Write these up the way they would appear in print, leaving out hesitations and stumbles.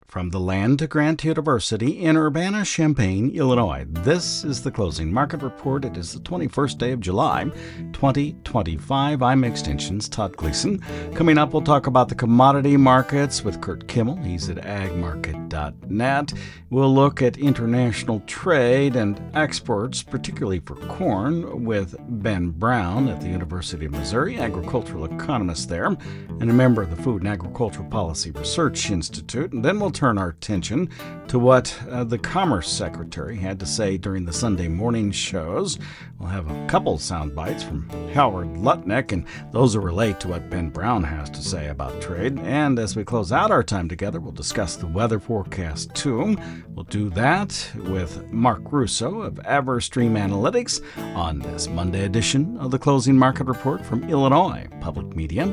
From the land to Grant University in Urbana-Champaign, Illinois. This is the Closing Market Report. It is the 21st day of July, 2025. I'm Extension's Todd Gleason. Coming up, we'll talk about the commodity markets with Curt Kimmel. He's at agmarket.net. We'll look at international trade and exports, particularly for corn, with Ben Brown at the University of Missouri, agricultural economist there, and a member of the Food and Agricultural Policy Research Institute. And then we'll turn our attention to what the Commerce Secretary had to say during the Sunday morning shows. We'll have a couple sound bites from Howard Lutnick, and those will relate to what Ben Brown has to say about trade. And as we close out our time together, we'll discuss the weather forecast too. We'll do that with Mark Russo of EverStream Analytics on this Monday edition of the Closing Market Report from Illinois Public Media.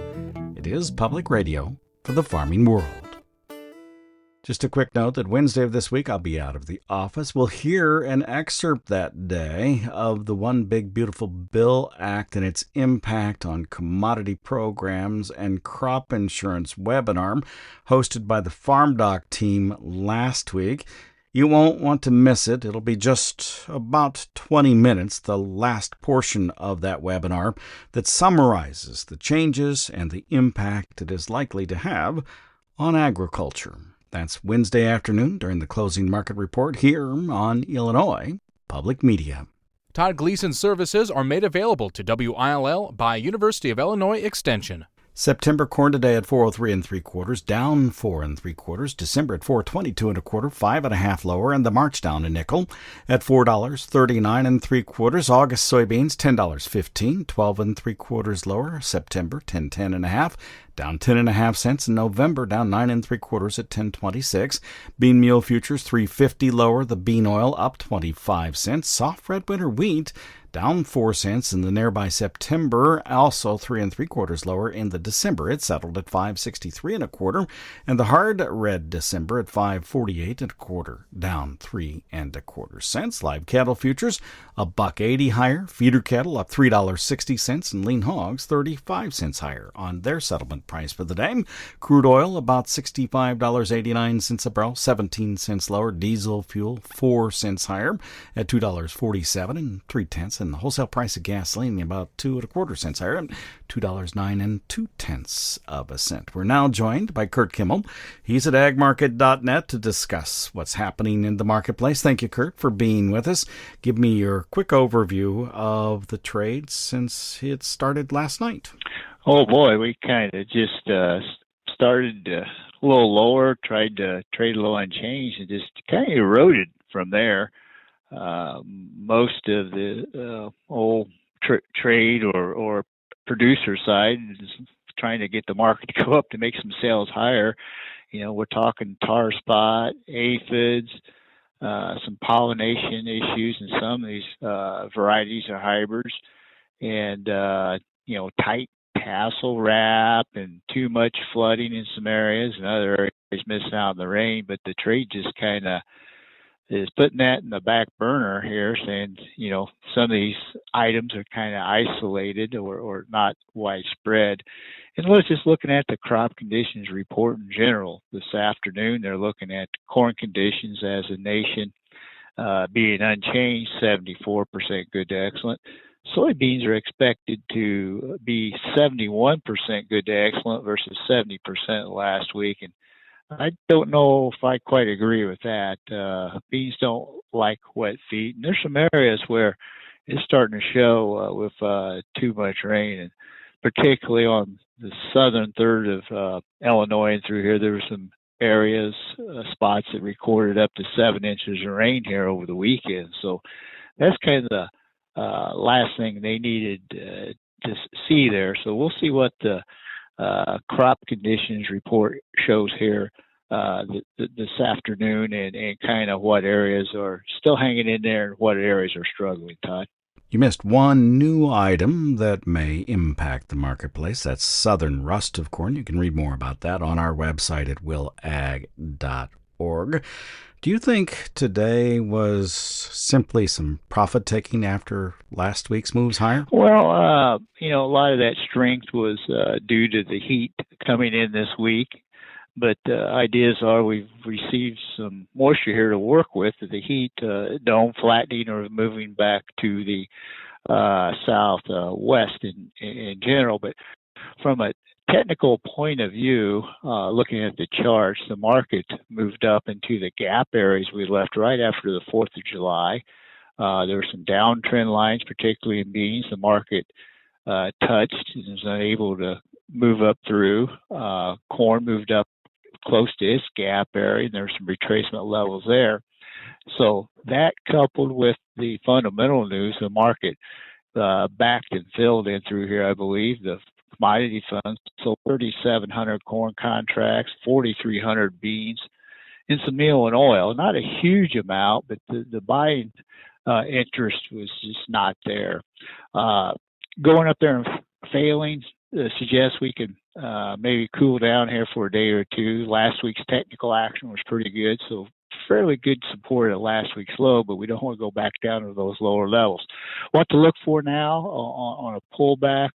It is public radio for the farming world. Just a quick note that Wednesday of this week I'll be out of the office. We'll hear an excerpt that day of the One Big Beautiful Bill Act and its impact on commodity programs and crop insurance webinar hosted by the FarmDoc team last week. You won't want to miss it. It'll be just about 20 minutes, the last portion of that webinar that summarizes the changes and the impact it is likely to have on agriculture. That's Wednesday afternoon during the Closing Market Report here on Illinois Public Media. Todd Gleason's services are made available to WILL by University of Illinois Extension. September corn today at 403 3/4, down 4 3/4. December at 422 1/4, 5 1/2 lower, and the March down a nickel at $4.39 3/4. August soybeans $10.15, 12 3/4 lower. September 10.10 1/2, down 10 1/2 cents. In November down 9 3/4 at 10.26. Bean meal futures $3.50 lower. The bean oil up 25 cents. Soft red winter wheat down 4 cents in the nearby September, also 3 3/4 lower in the December. It settled at 5.63 1/4, and the hard red December at 5.48 1/4, down 3 1/4 cents. Live cattle futures $1.80 higher. Feeder cattle up $3.60, and lean hogs 35 cents higher on their settlement price for the day. Crude oil about $65.89 a barrel, 17 cents lower. Diesel fuel 4 cents higher at $2.47 3/10. And the wholesale price of gasoline about 2 1/4 cents higher, $2.09 2/10 cents. We're now joined by Curt Kimmel. He's at agmarket.net to discuss what's happening in the marketplace. Thank you, Curt, for being with us. Give me your quick overview of the trade since it started last night. Oh boy, we kind of just started a little lower, tried to trade low unchanged, and just kind of eroded from there. Most of the old trade or producer side is trying to get the market to go up to make some sales higher. You know, we're talking tar spot, aphids, some pollination issues in some of these varieties or hybrids, and tight tassel wrap and too much flooding in some areas, and other areas missing out on the rain. But the trade just kind of is putting that in the back burner here, saying, some of these items are kind of isolated or not widespread. And let's just looking at the crop conditions report in general this afternoon. They're looking at corn conditions as a nation being unchanged, 74% good to excellent. Soybeans are expected to be 71% good to excellent versus 70% last week. And I don't know if I quite agree with that. Beans don't like wet feet, and there's some areas where it's starting to show with too much rain, and particularly on the southern third of Illinois and through here, there were some areas, spots that recorded up to 7 inches of rain here over the weekend. So that's kind of the last thing they needed to see there. So we'll see what the crop conditions report shows here this afternoon, and kind of what areas are still hanging in there and what areas are struggling, Todd. You missed one new item that may impact the marketplace. That's southern rust of corn. You can read more about that on our website at willag.org. Do you think today was simply some profit taking after last week's moves higher? Well, a lot of that strength was due to the heat coming in this week. But ideas are we've received some moisture here to work with. The heat dome flattening or moving back to the southwest in general. But from a technical point of view, looking at the charts, the market moved up into the gap areas we left right after the 4th of July. There were some downtrend lines, particularly in beans. The market touched and was unable to move up through. Corn moved up close to its gap area, and there were some retracement levels there. So that coupled with the fundamental news, the market backed and filled in through here, I believe. The commodity funds sold 3,700 corn contracts, 4,300 beans, and some meal and oil. Not a huge amount, but the buying interest was just not there. Going up there and failing suggests we can maybe cool down here for a day or two. Last week's technical action was pretty good, so fairly good support at last week's low, but we don't want to go back down to those lower levels. What to look for now on a pullback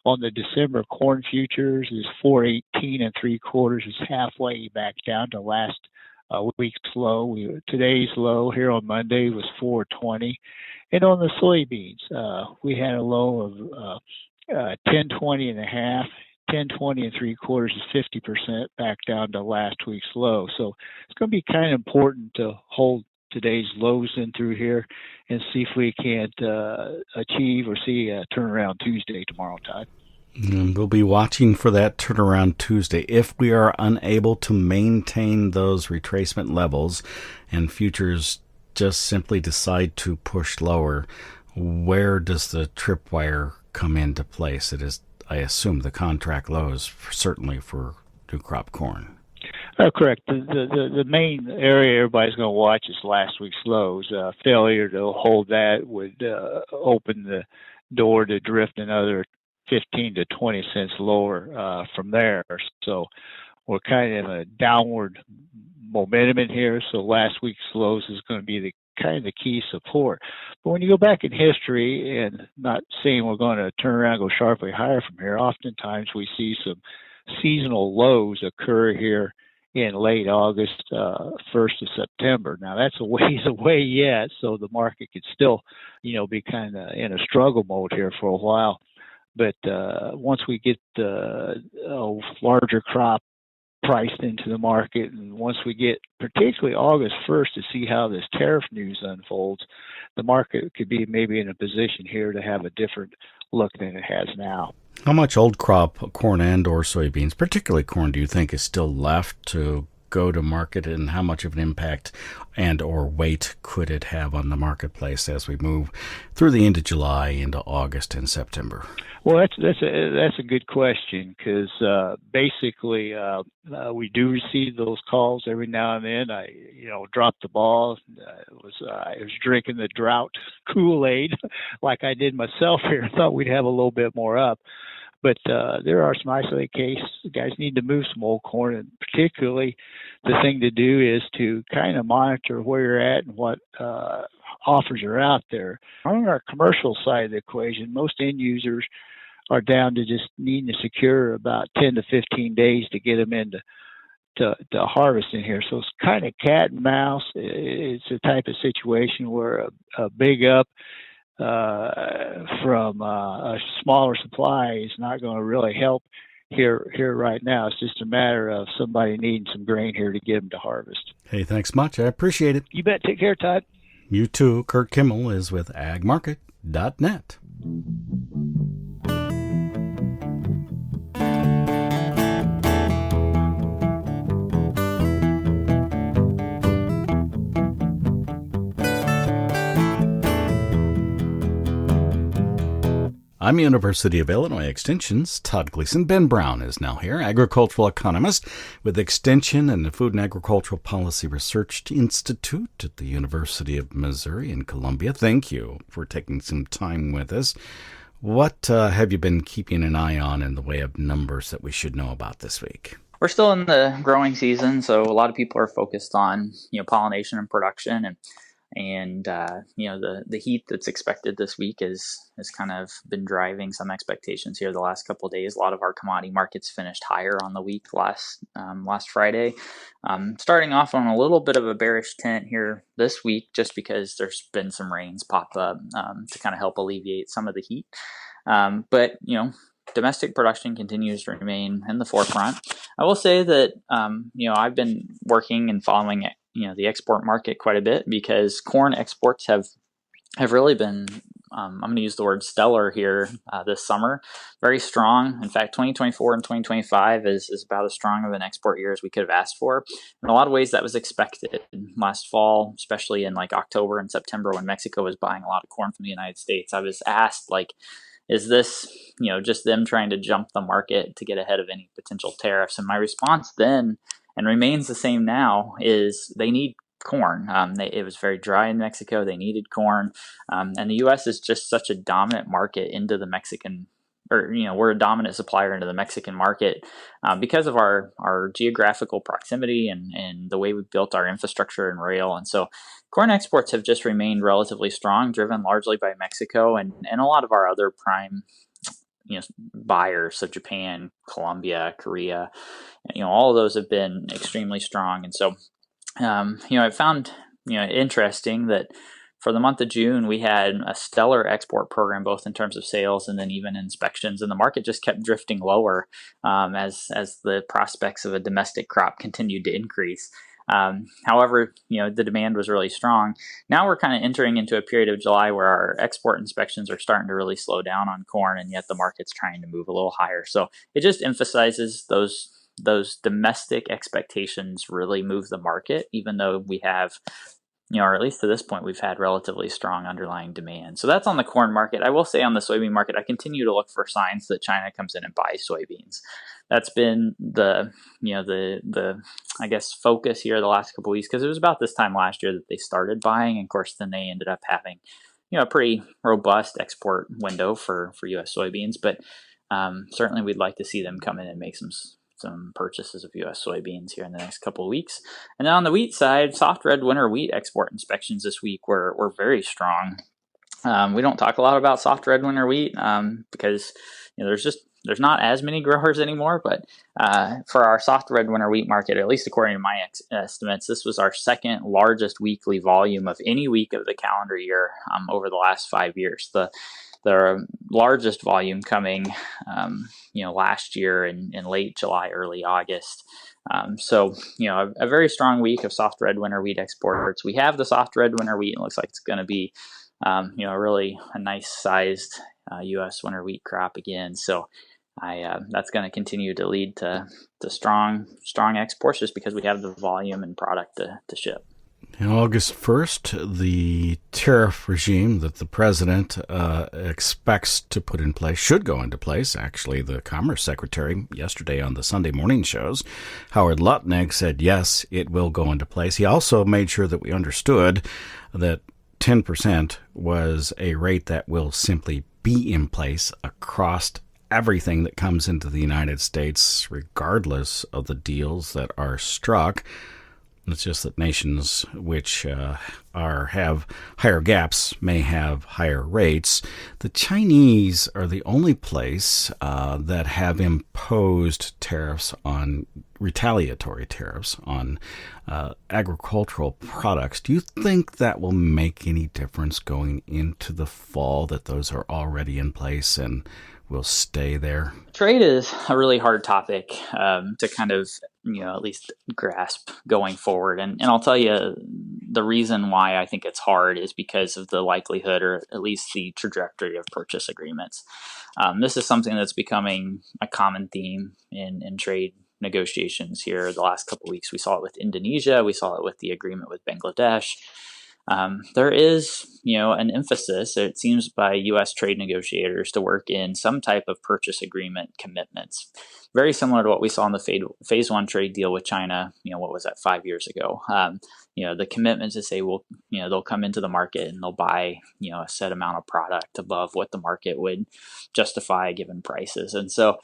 on the December corn futures is 418 3/4 is halfway back down to last week's low. Today's low here on Monday was 420, and on the soybeans we had a low of 1020 and a half. 1020 3/4 is 50% back down to last week's low. So it's going to be kind of important to hold today's lows in through here and see if we can't achieve or see a turnaround Tuesday tomorrow, Todd. And we'll be watching for that turnaround Tuesday. If we are unable to maintain those retracement levels and futures just simply decide to push lower, where does the tripwire come into place? It is, I assume, the contract lows, certainly for new crop corn. Correct. The main area everybody's going to watch is last week's lows. Failure to hold that would open the door to drift another 15 to 20 cents lower from there. So we're kind of in a downward momentum in here. So last week's lows is going to be the kind of the key support. But when you go back in history, and not saying we're going to turn around and go sharply higher from here, oftentimes we see some seasonal lows occur here in late August, 1st of September. Now that's a ways away yet, so the market could still, be kind of in a struggle mode here for a while. But once we get the larger crop priced into the market, and once we get particularly August 1st to see how this tariff news unfolds, the market could be maybe in a position here to have a different look than it has now. How much old crop corn and or soybeans, particularly corn, do you think is still left to go to market, and how much of an impact and or weight could it have on the marketplace as we move through the end of July into August and September? Well, that's a good question, because basically we do receive those calls every now and then. I dropped the ball. I was drinking the drought Kool-Aid like I did myself here. I thought we'd have a little bit more up. But there are some isolated cases. Guys need to move some old corn, and particularly the thing to do is to kind of monitor where you're at and what offers are out there. On our commercial side of the equation, most end users are down to just needing to secure about 10 to 15 days to get them into to harvest in here. So it's kind of cat and mouse. It's a type of situation where a big up from a smaller supply is not going to really help here right now. It's just a matter of somebody needing some grain here to get them to harvest. Hey, thanks much. I appreciate it. You bet. Take care, Todd. You too. Curt Kimmel is with agmarket.net. I'm University of Illinois Extension's Todd Gleason. Ben Brown is now here, agricultural economist with Extension and the Food and Agricultural Policy Research Institute at the University of Missouri in Columbia. Thank you for taking some time with us. What have you been keeping an eye on in the way of numbers that we should know about this week? We're still in the growing season, so a lot of people are focused on pollination and production, and And the heat that's expected this week has kind of been driving some expectations here the last couple of days. A lot of our commodity markets finished higher on the week last Friday. Starting off on a little bit of a bearish tint here this week, just because there's been some rains pop up to kind of help alleviate some of the heat. But domestic production continues to remain in the forefront. I will say that I've been working and following the export market quite a bit, because corn exports have really been, I'm going to use the word stellar here this summer. Very strong. In fact, 2024 and 2025 is about as strong of an export year as we could have asked for. In a lot of ways, that was expected. Last fall, especially in like October and September, when Mexico was buying a lot of corn from the United States, I was asked, like, is this just them trying to jump the market to get ahead of any potential tariffs? And my response then, and remains the same now, is they need corn. It was very dry in Mexico. They needed corn. And the U.S. is just such a dominant market into the Mexican, or we're a dominant supplier into the Mexican market because of our geographical proximity and the way we built our infrastructure and rail. And so corn exports have just remained relatively strong, driven largely by Mexico and a lot of our other prime buyers, so Japan, Colombia, Korea. All of those have been extremely strong. And so I found interesting that for the month of June, we had a stellar export program, both in terms of sales and then even inspections, and the market just kept drifting lower as the prospects of a domestic crop continued to increase. However, the demand was really strong. Now we're kind of entering into a period of July where our export inspections are starting to really slow down on corn, and yet the market's trying to move a little higher. So it just emphasizes those domestic expectations really move the market, even though we have, or at least to this point, we've had relatively strong underlying demand. So that's on the corn market. I will say on the soybean market, I continue to look for signs that China comes in and buys soybeans. That's been the I guess focus here the last couple of weeks, because it was about this time last year that they started buying. And of course, then they ended up having a pretty robust export window for U.S. soybeans. But certainly we'd like to see them come in and make some purchases of U.S. soybeans here in the next couple of weeks. And then on the wheat side, soft red winter wheat export inspections this week were very strong. We don't talk a lot about soft red winter wheat because there's not as many growers anymore. But for our soft red winter wheat market, at least according to my estimates, this was our second largest weekly volume of any week of the calendar year over the last 5 years. The largest volume coming, last year in late July, early August. So a very strong week of soft red winter wheat exports. We have the soft red winter wheat. It looks like it's going to be, really a nice sized U.S. winter wheat crop again. So that's going to continue to lead to strong exports, just because we have the volume and product to ship. On August 1st, the tariff regime that the president expects to put in place should go into place. Actually, the Commerce Secretary yesterday on the Sunday morning shows, Howard Lutnick, said yes, it will go into place. He also made sure that we understood that 10% was a rate that will simply be in place across everything that comes into the United States, regardless of the deals that are struck. It's just that nations which have higher gaps may have higher rates. The Chinese are the only place that have imposed retaliatory tariffs on agricultural products. Do you think that will make any difference going into the fall, that those are already in place and will stay there? Trade is a really hard topic to kind of, at least grasp going forward. And I'll tell you, the reason why I think it's hard is because of the likelihood, or at least the trajectory, of purchase agreements. This is something that's becoming a common theme in trade negotiations here the last couple of weeks. We saw it with Indonesia. We saw it with the agreement with Bangladesh. There is, an emphasis, it seems, by U.S. trade negotiators to work in some type of purchase agreement commitments, very similar to what we saw in the phase one trade deal with China. What was that, 5 years ago? The commitment to say, well, they'll come into the market and they'll buy, a set amount of product above what the market would justify given prices. And so,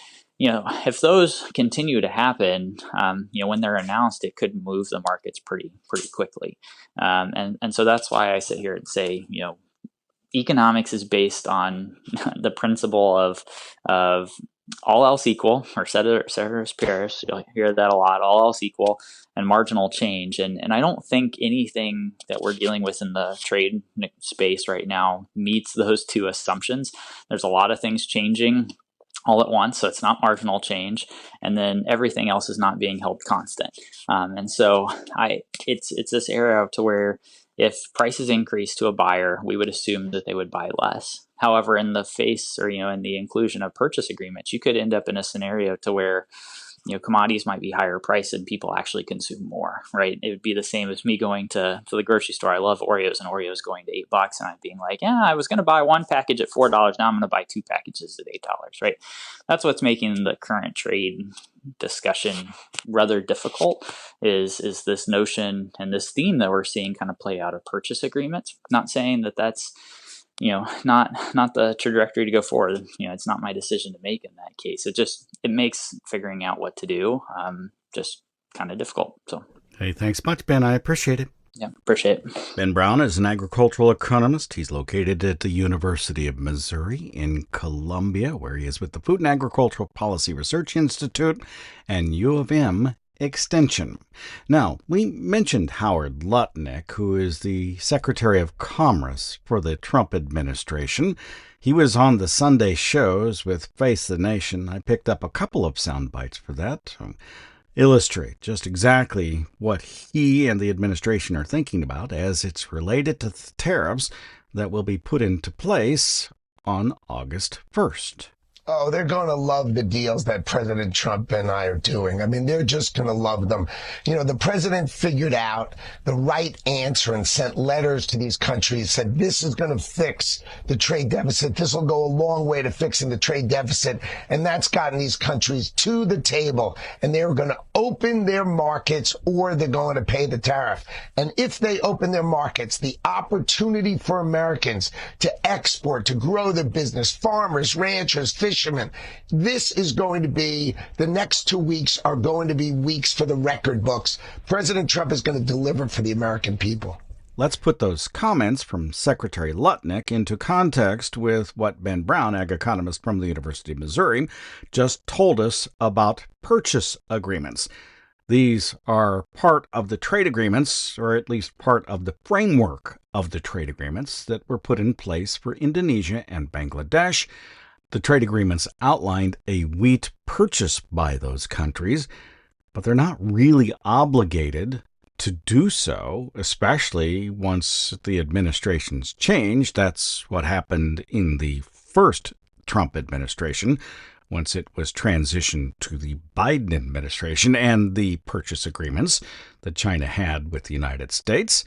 if those continue to happen, when they're announced, it could move the markets pretty quickly. And so that's why I sit here and say, economics is based on the principle of all else equal, or ceteris paribus. You'll hear that a lot. All else equal, and marginal change. And I don't think anything that we're dealing with in the trade space right now meets those two assumptions. There's a lot of things changing all at once, so it's not marginal change, and then everything else is not being held constant. And so it's this area to where if prices increase to a buyer, we would assume that they would buy less. However, in the face or in the inclusion of purchase agreements, you could end up in a scenario to where commodities might be higher priced and people actually consume more, right? It would be the same as me going to the grocery store. I love Oreos, and Oreos going to $8, and I'm being like, yeah, I was going to buy one package at $4. Now I'm going to buy two packages at $8, right? That's what's making the current trade discussion rather difficult is this notion and this theme that we're seeing kind of play out of purchase agreements. Not saying that that's not the trajectory to go forward. It's not my decision to make in that case. It makes figuring out what to do just kind of difficult. So, hey, thanks much, Ben. I appreciate it. Yeah, appreciate it. Ben Brown is an agricultural economist. He's located at the University of Missouri in Columbia, where he is with the Food and Agricultural Policy Research Institute and U of M Extension. Now, we mentioned Howard Lutnick, who is the Secretary of Commerce for the Trump administration. He was on the Sunday shows with Face the Nation. I picked up a couple of sound bites for that to illustrate just exactly what he and the administration are thinking about as it's related to the tariffs that will be put into place on August 1st. Oh, they're going to love the deals that President Trump and I are doing. I mean, they're just going to love them. The president figured out the right answer and sent letters to these countries, said this is going to fix the trade deficit. This will go a long way to fixing the trade deficit. And that's gotten these countries to the table. And they're going to open their markets or they're going to pay the tariff. And if they open their markets, the opportunity for Americans to export, to grow their business, farmers, ranchers, fishermen, this is going to be, the next 2 weeks are going to be weeks for the record books. President Trump is going to deliver for the American people. Let's put those comments from Secretary Lutnick into context with what Ben Brown, ag economist from the University of Missouri, just told us about purchase agreements. These are part of the trade agreements, or at least part of the framework of the trade agreements that were put in place for Indonesia and Bangladesh. The trade agreements outlined a wheat purchase by those countries, but they're not really obligated to do so, especially once the administration's changed. That's what happened in the first Trump administration, once it was transitioned to the Biden administration and the purchase agreements that China had with the United States.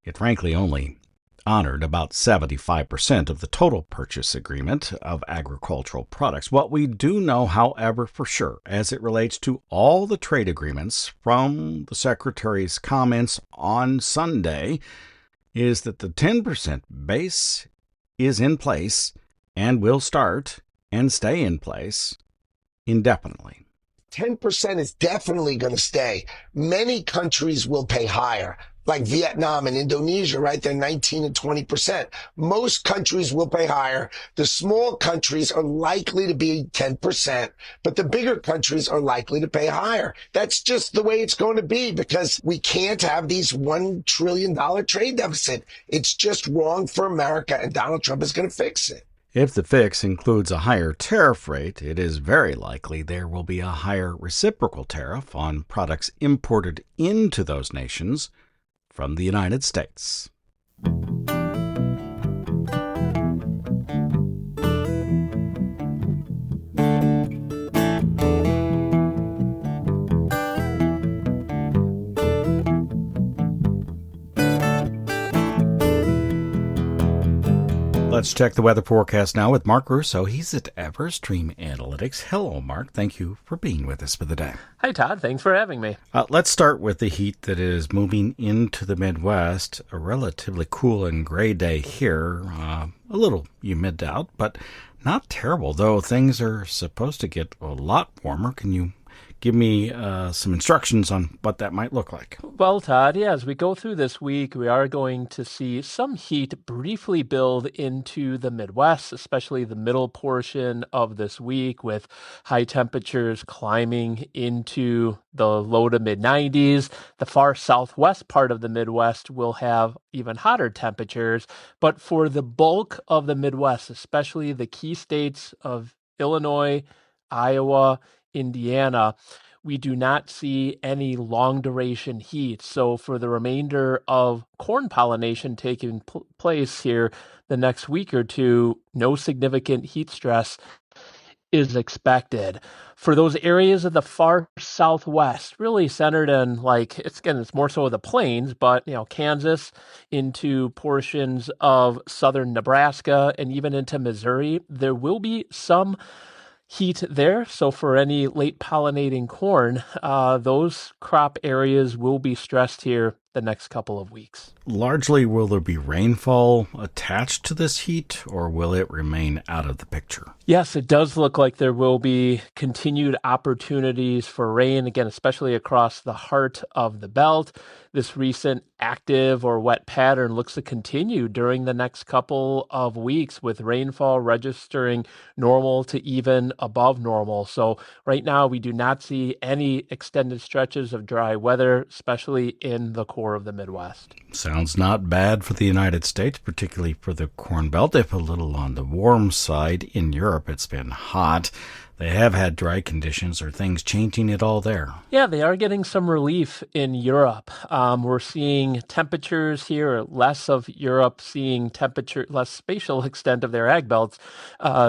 It frankly only honored about 75% of the total purchase agreement of agricultural products. What we do know, however, for sure, as it relates to all the trade agreements from the Secretary's comments on Sunday, is that the 10% base is in place and will start and stay in place indefinitely. 10% is definitely going to stay. Many countries will pay higher, like Vietnam and Indonesia, right? They're 19 and 20%. Most countries will pay higher. The small countries are likely to be 10%, but the bigger countries are likely to pay higher. That's just the way it's going to be because we can't have these $1 trillion trade deficit. It's just wrong for America, and Donald Trump is going to fix it. If the fix includes a higher tariff rate, it is very likely there will be a higher reciprocal tariff on products imported into those nations from the United States. Let's check the weather forecast now with Mark Russo. He's at EverStream Analytics. Hello, Mark. Thank you for being with us for the day. Hi, Todd. Thanks for having me. Let's start with the heat that is moving into the Midwest. A relatively cool and gray day here. A little humid out, but Not terrible, though things are supposed to get a lot warmer. Can you give me some instructions on what that might look like? Well, Todd, yeah, as we go through this week, we are going to see some heat briefly build into the Midwest, especially the middle portion of this week, with high temperatures climbing into the low to mid 90s. The far southwest part of the Midwest will have even hotter temperatures. But for the bulk of the Midwest, especially the key states of Illinois, Iowa, Indiana, we do not see any long duration heat. So for the remainder of corn pollination taking place here the next week or two, no significant heat stress is expected. For those areas of the far southwest, really centered in it's more so the plains, but Kansas into portions of southern Nebraska and even into Missouri, there will be some heat there. So for any late pollinating corn, those crop areas will be stressed here the next couple of weeks. Largely, will there be rainfall attached to this heat, or will it remain out of the picture? Yes, it does look like there will be continued opportunities for rain, again, especially across the heart of the belt. This recent active or wet pattern looks to continue during the next couple of weeks, with rainfall registering normal to even above normal. So right now, we do not see any extended stretches of dry weather, especially in the core of the Midwest. Sounds not bad for the United States, particularly for the Corn Belt, if a little on the warm side. In Europe, it's been hot. They have had dry conditions. Are things changing at all there? Yeah, they are getting some relief in Europe. We're seeing temperatures here, less of Europe seeing temperature, less spatial extent of their ag belts,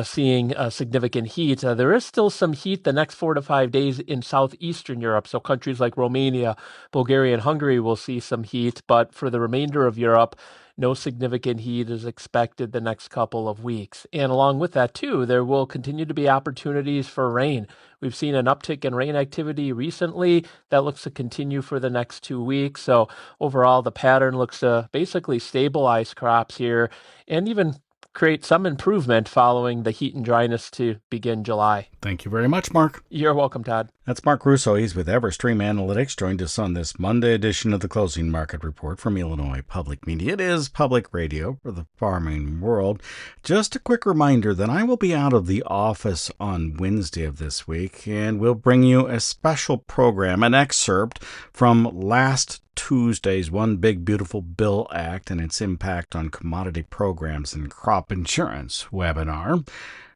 seeing significant heat. There is still some heat the next 4 to 5 days in southeastern Europe. So countries like Romania, Bulgaria, and Hungary will see some heat. But for the remainder of Europe, no significant heat is expected the next couple of weeks. And along with that, too, there will continue to be opportunities for rain. We've seen an uptick in rain activity recently. That looks to continue for the next 2 weeks. So overall, the pattern looks to basically stabilize crops here and even create some improvement following the heat and dryness to begin July. Thank you very much, Mark. You're welcome, Todd. That's Mark Russo. He's with EverStream Analytics. Joined us on this Monday edition of the Closing Market Report from Illinois Public Media. It is public radio for the farming world. Just a quick reminder that I will be out of the office on Wednesday of this week, and we'll bring you a special program, an excerpt from last Tuesday's One Big Beautiful Bill Act and its impact on commodity programs and crop insurance webinar.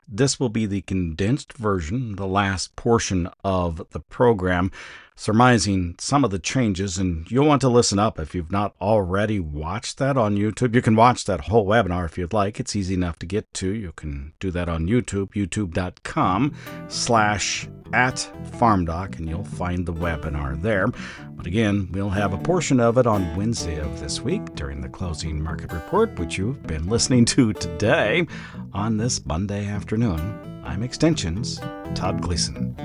This will be the condensed version, the last portion of the program, surmising some of the changes, and you'll want to listen up if you've not already watched that on YouTube. You can watch that whole webinar if you'd like. It's easy enough to get to. You can do that on YouTube, youtube.com/@farmdoc, and you'll find the webinar there. But again, we'll have a portion of it on Wednesday of this week during the Closing Market Report, which you've been listening to today on this Monday afternoon. I'm Extension's Todd Gleason.